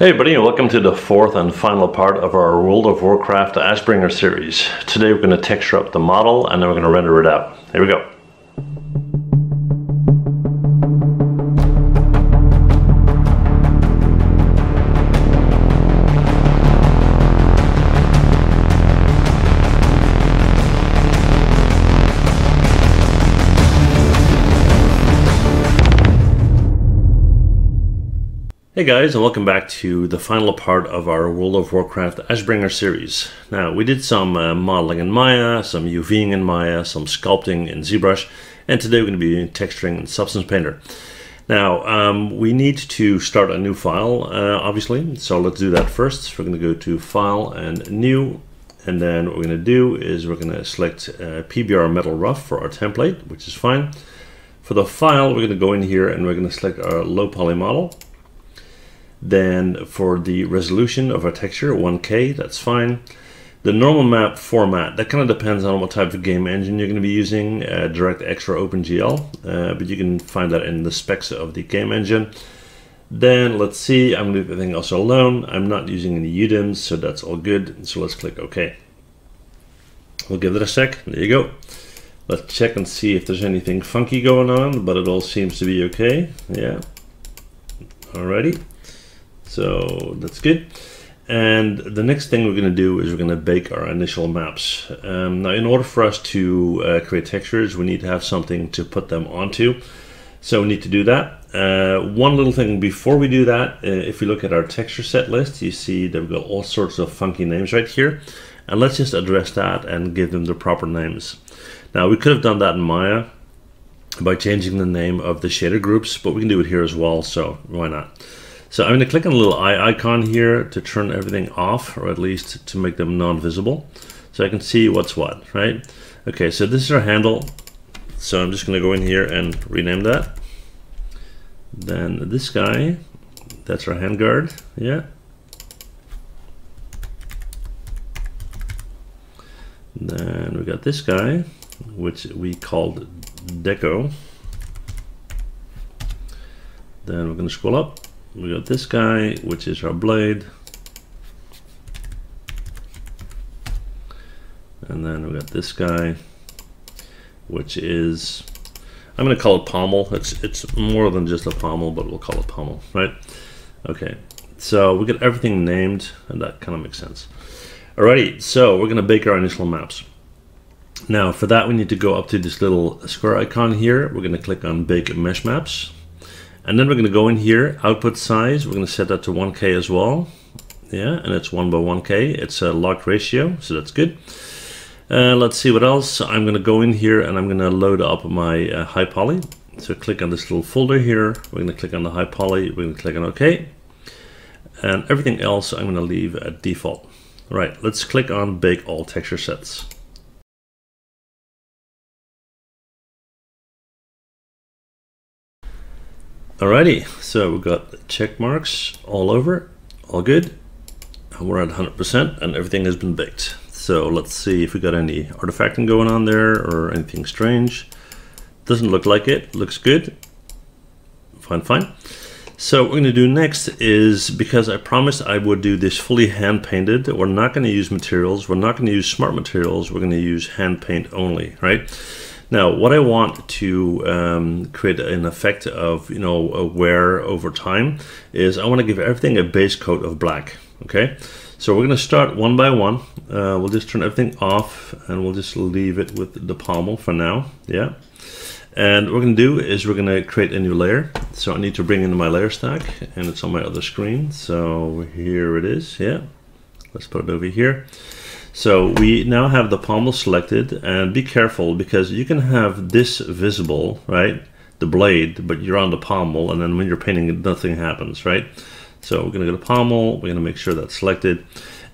Hey everybody, and welcome to the fourth and final part of our World of Warcraft Ashbringer series. Today we're going to texture up the model and then we're going to render it out. Here we go. Hey guys, and welcome back to the final part of our World of Warcraft Ashbringer series. Now, we did some modeling in Maya, some UVing in Maya, some sculpting in ZBrush, and today we're going to be doing texturing in Substance Painter. Now, we need to start a new file, obviously, so let's do that first. We're going to go to File and New, and then what we're going to do is we're going to select PBR Metal Rough for our template, which is fine. For the file, we're going to go in here and we're going to select our low poly model. Then for the resolution of our texture, 1K, that's fine. The normal map format, that kind of depends on what type of game engine you're going to be using, DirectX or OpenGL, but you can find that in the specs of the game engine. Then let's see, I'm going to leave everything else alone. I'm not using any UDIMs, so that's all good. So let's click OK. We'll give it a sec. There you go. Let's check and see if there's anything funky going on, but it all seems to be okay. Yeah. Alrighty. So that's good. And the next thing we're going to do is we're going to bake our initial maps. Now, in order for us to create textures, we need to have something to put them onto. So we need to do that. One little thing before we do that, if we look at our texture set list, you see that we've got all sorts of funky names right here. And let's just address that and give them the proper names. Now, we could have done that in Maya by changing the name of the shader groups, but we can do it here as well, so why not? So I'm going to click on the little eye icon here to turn everything off, or at least to make them non-visible, so I can see what's what, right? Okay, so this is our handle, so I'm just going to go in here and rename that. Then this guy, that's our handguard, yeah. Then we got this guy, which we called Deco. Then we're going to scroll up. We got this guy, which is our blade. And then we got this guy, which is, I'm going to call it pommel. It's more than just a pommel, but we'll call it pommel, right? Okay, so we got everything named, and that kind of makes sense. Alrighty, so we're going to bake our initial maps. Now, for that, we need to go up to this little square icon here. We're going to click on Bake Mesh Maps. And then we're going to go in here, output size, we're going to set that to 1K as well. Yeah, and it's 1 by 1K. It's a locked ratio, so that's good. Let's see what else. I'm going to go in here and I'm going to load up my high poly. So click on this little folder here. We're going to click on the high poly. We're going to click on OK. And everything else I'm going to leave at default. All right, let's click on Bake All Texture Sets. Alrighty, so we've got check marks all over, all good. We're at 100% and everything has been baked. So let's see if we got any artifacting going on there or anything strange. Doesn't look like it, looks good. Fine, fine. So what we're going to do next is, because I promised I would do this fully hand painted, we're not going to use materials, we're not going to use smart materials, we're going to use hand paint only, right? Now, what I want to create an effect of, a wear over time is I want to give everything a base coat of black, okay? So we're going to start one by one. We'll just turn everything off and we'll just leave it with the pommel for now, yeah? And what we're going to do is we're going to create a new layer. So I need to bring in my layer stack and it's on my other screen. So here it is, yeah? Let's put it over here. So we now have the pommel selected, and be careful because you can have this visible, right? The blade, but you're on the pommel, and then when you're painting, nothing happens, right? So we're gonna go to pommel, we're gonna make sure that's selected.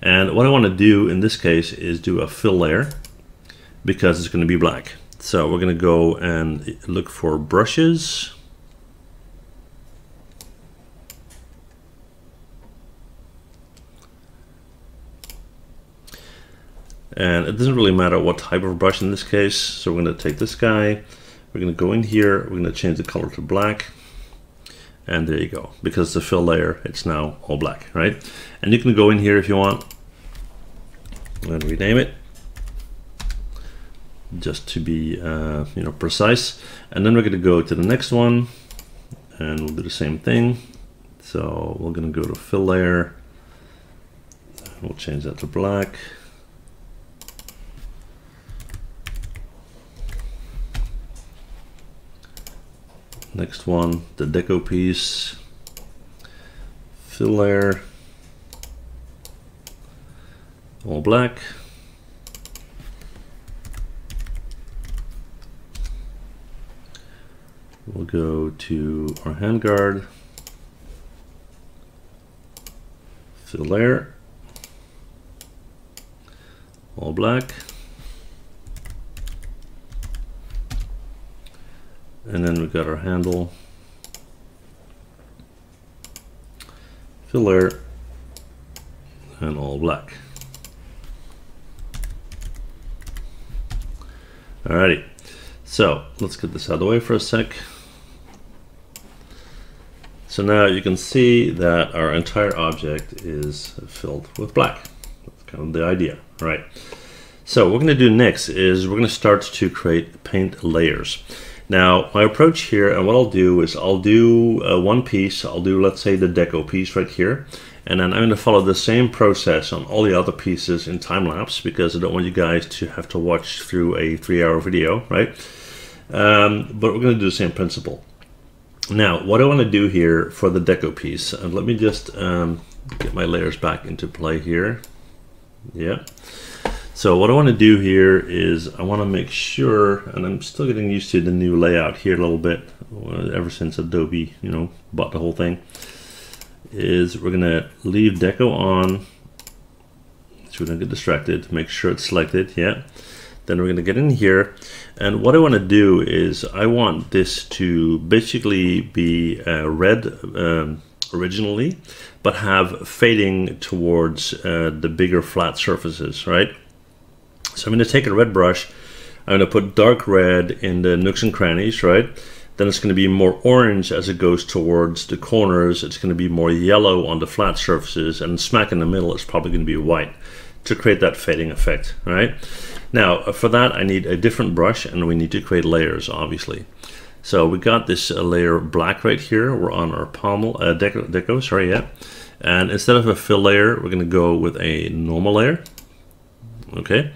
And what I wanna do in this case is do a fill layer because it's gonna be black. So we're gonna go and look for brushes. And it doesn't really matter what type of brush in this case. So we're going to take this guy, we're going to go in here, we're going to change the color to black. And there you go. Because the fill layer, it's now all black, right? And you can go in here if you want and rename it, just to be precise. And then we're going to go to the next one, and we'll do the same thing. So we're going to go to fill layer. We'll change that to black. Next one, the deco piece, fill layer, all black. We'll go to our handguard, fill layer, all black. And then we've got our handle, fill layer, and all black. Alrighty, so let's get this out of the way for a sec. So now you can see that our entire object is filled with black. That's kind of the idea, right? So what we're going to do next is we're going to start to create paint layers. Now my approach here, and what I'll do is I'll do one piece. I'll do, let's say, the deco piece right here, and then I'm going to follow the same process on all the other pieces in time lapse, because I don't want you guys to have to watch through a 3-hour video, right? But we're going to do the same principle. Now what I want to do here for the deco piece, and let me just get my layers back into play here. Yeah. So what I want to do here is I want to make sure, and I'm still getting used to the new layout here a little bit, ever since Adobe, bought the whole thing, is we're going to leave deco on, so we don't get distracted, make sure it's selected, yeah. Then we're going to get in here, and what I want to do is I want this to basically be red originally, but have fading towards the bigger flat surfaces, right? So I'm going to take a red brush, I'm going to put dark red in the nooks and crannies, right? Then it's going to be more orange as it goes towards the corners, it's going to be more yellow on the flat surfaces, and smack in the middle it's probably going to be white to create that fading effect, right? Now for that I need a different brush, and we need to create layers, obviously. So we got this layer black right here, we're on our pommel, deco, sorry, yeah. And instead of a fill layer, we're going to go with a normal layer, okay?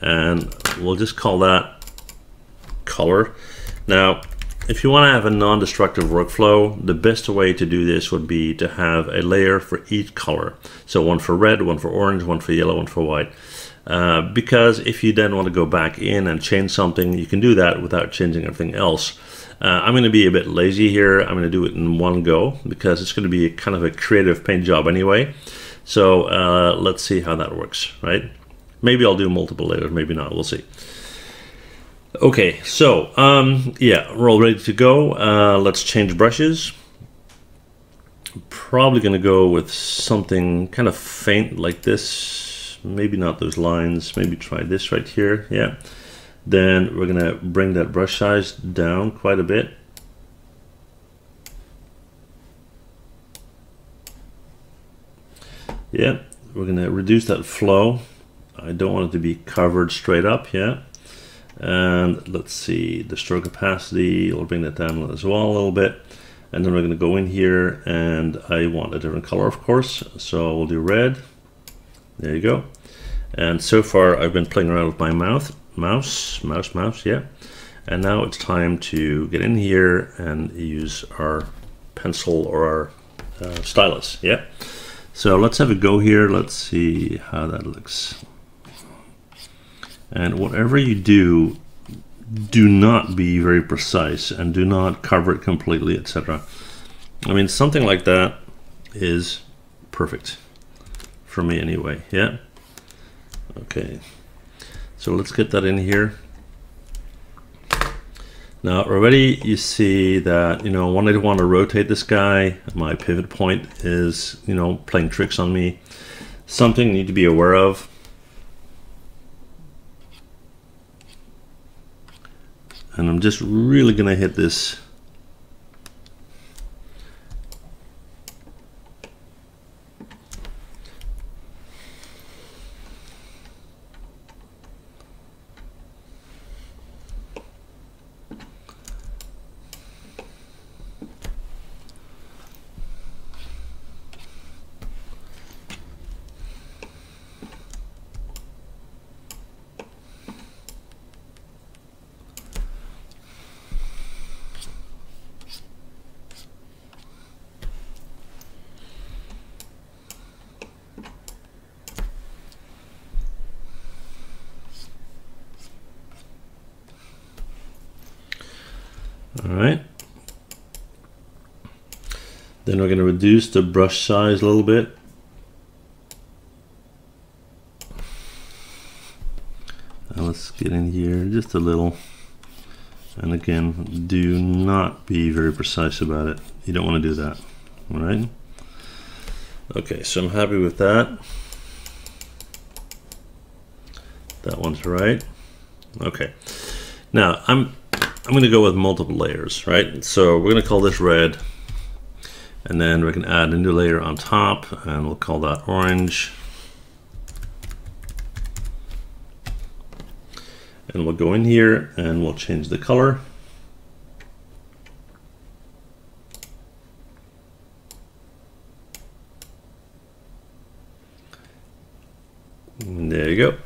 And we'll just call that color. Now if you want to have a non-destructive workflow, the best way to do this would be to have a layer for each color. So one for red, one for orange, one for yellow, one for white. Because if you then want to go back in and change something, you can do that without changing everything else. I'm going to be a bit lazy here. I'm going to do it in one go because it's going to be kind of a creative paint job anyway. So let's see how that works, right? Maybe I'll do multiple layers, maybe not, we'll see. Okay, so yeah, we're all ready to go. Let's change brushes. Probably going to go with something kind of faint like this. Maybe not those lines, maybe try this right here, yeah. Then we're going to bring that brush size down quite a bit. Yeah, we're going to reduce that flow. I don't want it to be covered straight up, yeah. And let's see, the stroke opacity, we'll bring that down as well a little bit. And then we're going to go in here, and I want a different color, of course. So we'll do red. There you go. And so far I've been playing around with my mouse, yeah. And now it's time to get in here and use our pencil or our stylus, yeah. So let's have a go here. Let's see how that looks. And whatever you do, do not be very precise and do not cover it completely, etc. I mean, something like that is perfect for me anyway, yeah. Okay, so let's get that in here. Now already you see that, when I want to rotate this guy, my pivot point is, playing tricks on me. Something you need to be aware of. And I'm just really going to hit this All right. Then we're going to reduce the brush size a little bit. Now let's get in here just a little. And again, do not be very precise about it. You don't want to do that. All right. Okay, so I'm happy with that. That one's right. Okay. Now I'm going to go with multiple layers, right? So we're going to call this red. And then we can add a new layer on top, and we'll call that orange. And we'll go in here and we'll change the color. And there you go.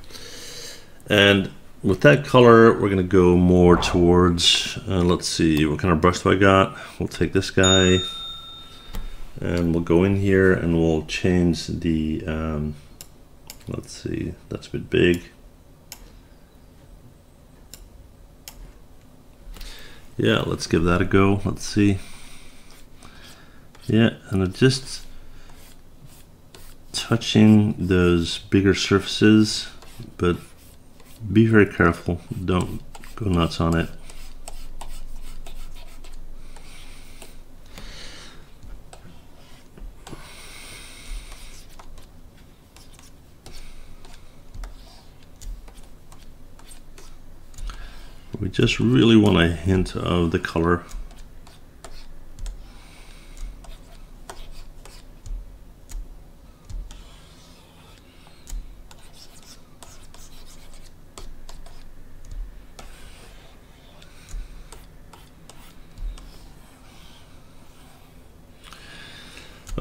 And with that color, we're going to go more towards, let's see, what kind of brush do I got? We'll take this guy. And we'll go in here and we'll change the, let's see, that's a bit big. Yeah, let's give that a go. Let's see. Yeah, and I'm just touching those bigger surfaces, but be very careful. Don't go nuts on it. We just really want a hint of the color.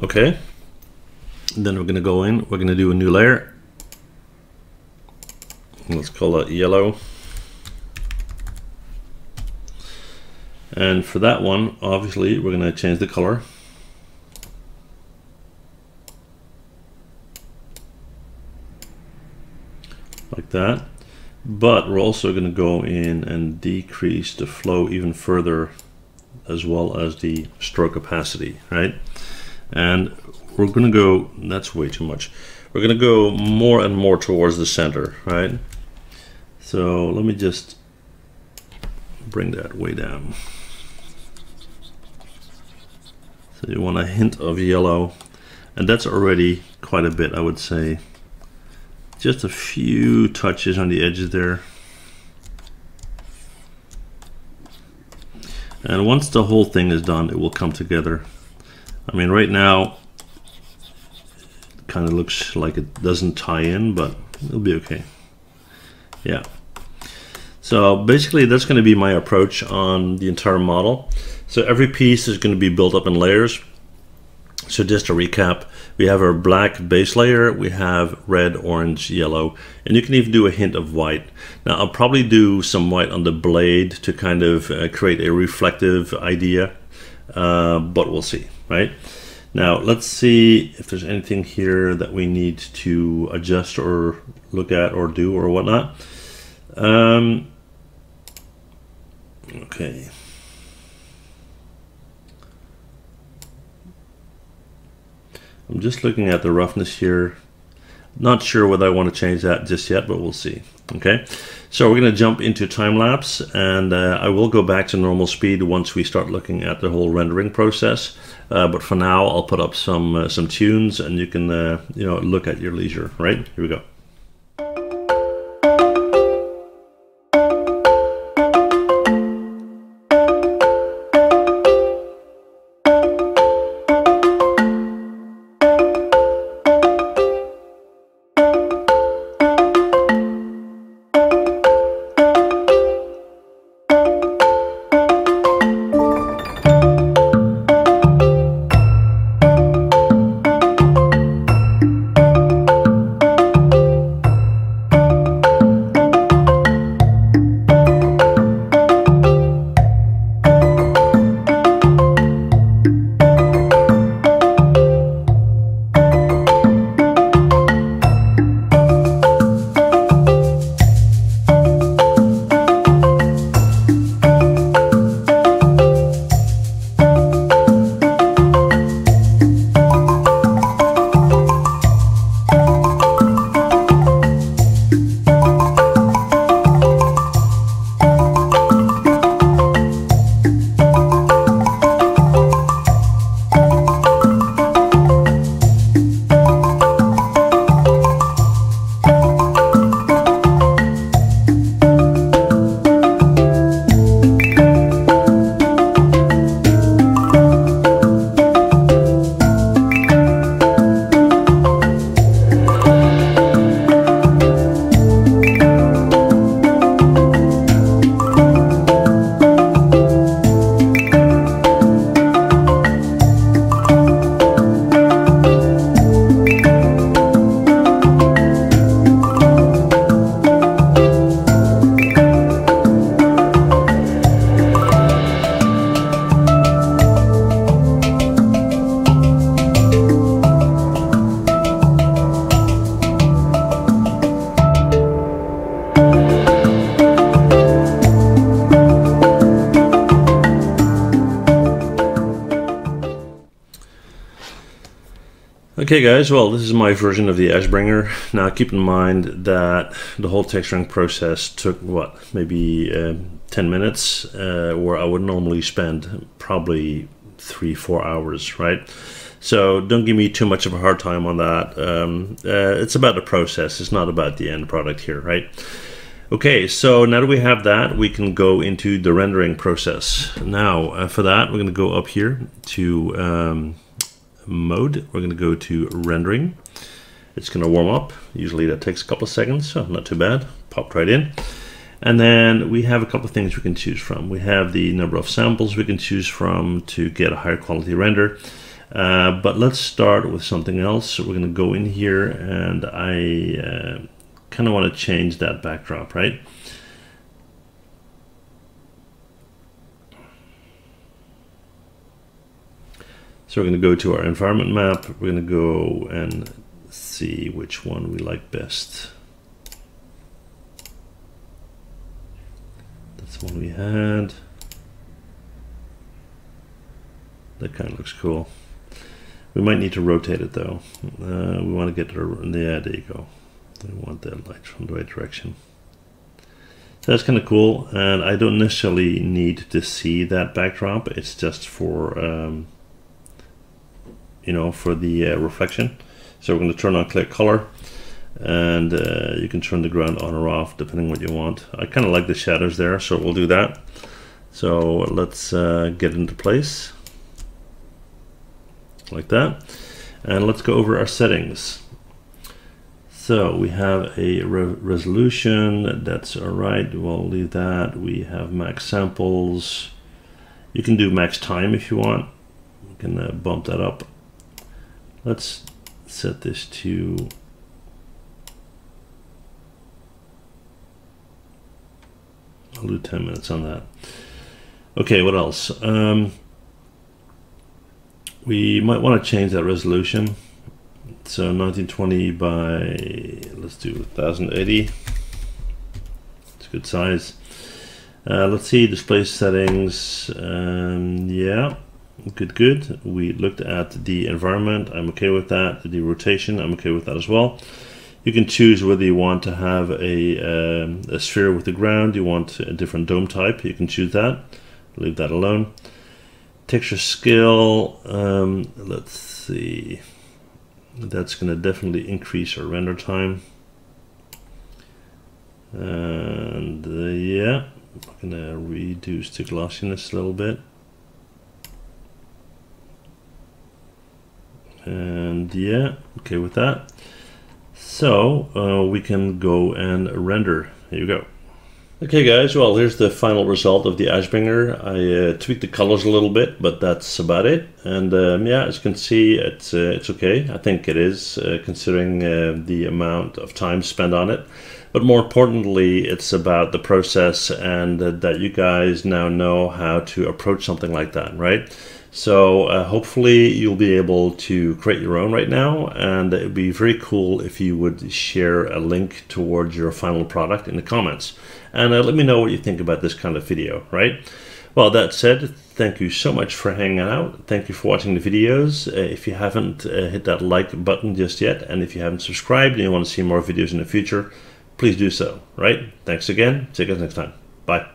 Okay, then we're going to go in, we're going to do a new layer. Let's call that yellow. And for that one, obviously, we're going to change the color. Like that. But we're also going to go in and decrease the flow even further, as well as the stroke opacity, right? And we're going to go, that's way too much. We're going to go more and more towards the center, right? So let me just bring that way down. So you want a hint of yellow, and that's already quite a bit, I would say. Just a few touches on the edges there. And once the whole thing is done, it will come together. I mean, right now, it kind of looks like it doesn't tie in, but it'll be okay. Yeah. So basically, that's going to be my approach on the entire model. So every piece is going to be built up in layers. So just to recap, we have our black base layer, we have red, orange, yellow, and you can even do a hint of white. Now I'll probably do some white on the blade to kind of create a reflective idea, but we'll see, right? Now let's see if there's anything here that we need to adjust or look at or do or whatnot. Okay. I'm just looking at the roughness here. Not sure whether I want to change that just yet, but we'll see. Okay, so we're going to jump into time lapse, and I will go back to normal speed once we start looking at the whole rendering process. But for now, I'll put up some tunes, and you can you know, look at your leisure. Right, here we go. Okay guys, well this is my version of the Ashbringer. Now keep in mind that the whole texturing process took what, maybe 10 minutes, where I would normally spend probably 3-4 hours, right? So don't give me too much of a hard time on that. It's about the process, it's not about the end product here, right? Okay, so now that we have that, we can go into the rendering process. Now for that, we're going to go up here to mode. We're going to go to rendering. It's going to warm up. Usually that takes a couple of seconds, so not too bad. Popped right in. And then we have a couple of things we can choose from. We have the number of samples we can choose from to get a higher quality render. But let's start with something else. We're going to go in here, and I kind of want to change that backdrop, right? So we're going to go to our environment map. We're going to go and see which one we like best. That's the one we had. That kind of looks cool. We might need to rotate it though. We want to get there. Yeah, there you go. We want that light from the right direction. So that's kind of cool, and I don't necessarily need to see that backdrop. It's just for you know, for the reflection. So we're going to turn on clear color, and you can turn the ground on or off depending what you want. I kind of like the shadows there, so we'll do that. So let's get into place like that, and let's go over our settings. So we have a resolution, that's all right, we'll leave that. We have max samples. You can do max time if you want. You can bump that up. Let's set this to I'll do 10 minutes on that. Okay, what else? We might want to change that resolution. So 1920 by, let's do 1080. It's a good size. Let's see, display settings. Yeah. Good. We looked at the environment. I'm okay with that. The rotation, I'm okay with that as well. You can choose whether you want to have a sphere with the ground. You want a different dome type. You can choose that. Leave that alone. Texture scale. Let's see. That's going to definitely increase our render time. And yeah, I'm going to reduce the glossiness a little bit. And yeah, okay with that. So we can go and render. Here you go. Okay guys, well here's the final result of the Ashbringer. I tweaked the colors a little bit, but that's about it. And yeah, as you can see, it's okay. I think it is, considering the amount of time spent on it. But more importantly, it's about the process, and that you guys now know how to approach something like that, right? So hopefully you'll be able to create your own right now, and it would be very cool if you would share a link towards your final product in the comments. And let me know what you think about this kind of video, right? Well, that said, thank you so much for hanging out. Thank you for watching the videos. If you haven't hit that like button just yet, and if you haven't subscribed and you want to see more videos in the future, please do so, right? Thanks again. See you guys next time. Bye.